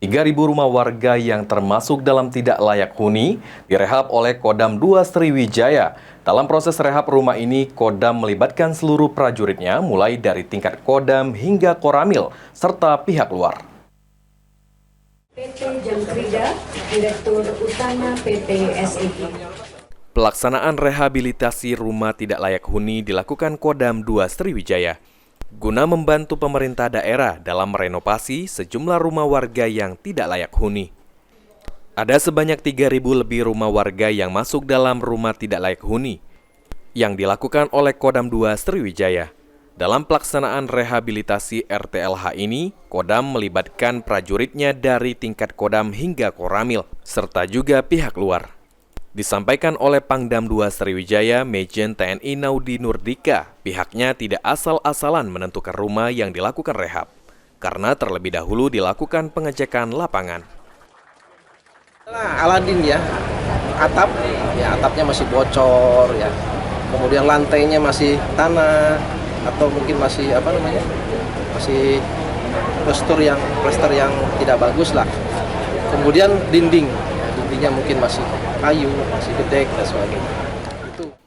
3.000 rumah warga yang termasuk dalam tidak layak huni direhab oleh Kodam 2 Sriwijaya. Dalam proses rehab rumah ini, Kodam melibatkan seluruh prajuritnya mulai dari tingkat Kodam hingga Koramil, serta pihak luar. PT Jamkrida, Direktur Utama PT SEG. Pelaksanaan rehabilitasi rumah tidak layak huni dilakukan Kodam 2 Sriwijaya guna membantu pemerintah daerah dalam merenovasi sejumlah rumah warga yang tidak layak huni. Ada sebanyak 3.000 lebih rumah warga yang masuk dalam rumah tidak layak huni yang dilakukan oleh Kodam 2 Sriwijaya. Dalam pelaksanaan rehabilitasi RTLH ini, Kodam melibatkan prajuritnya dari tingkat Kodam hingga Koramil, serta juga pihak luar. Disampaikan oleh Pangdam 2 Sriwijaya, Majen TNI Naudi Nurdika, pihaknya tidak asal-asalan menentukan rumah yang dilakukan rehab, karena terlebih dahulu dilakukan pengecekan lapangan. Aladin ya, atapnya masih bocor ya, kemudian lantainya masih tanah atau mungkin masih masih plester yang tidak bagus lah. Kemudian dindingnya mungkin masih kayu, masih gedek dan sebagainya.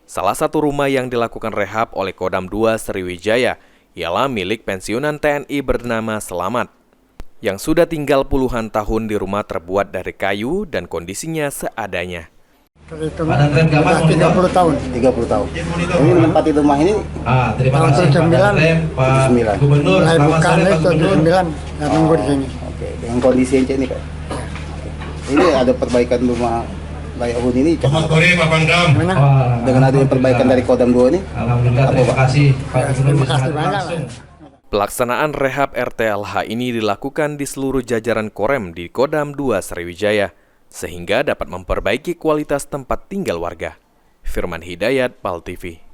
Salah satu rumah yang dilakukan rehab oleh Kodam 2 Sriwijaya ialah milik pensiunan TNI bernama Selamat, yang sudah tinggal puluhan tahun di rumah terbuat dari kayu dan kondisinya seadanya. Sudah 30 tahun. 30 tahun. Ini menempati rumah ini terima kasih Pak Gubernur. Mulai bukan itu 79 dan nunggu di sini. Oke, dengan kondisi yang ini kan. Ini ada perbaikan rumah layak huni ini. Selamat sore Pak Pangdam. Dengan adanya perbaikan dari Kodam 2 ini. Alhamdulillah, terima kasih Pak Gubernur. Terima kasih banyak. Pelaksanaan rehab RTLH ini dilakukan di seluruh jajaran Korem di Kodam 2 Sriwijaya, sehingga dapat memperbaiki kualitas tempat tinggal warga. Firman Hidayat, PAL TV.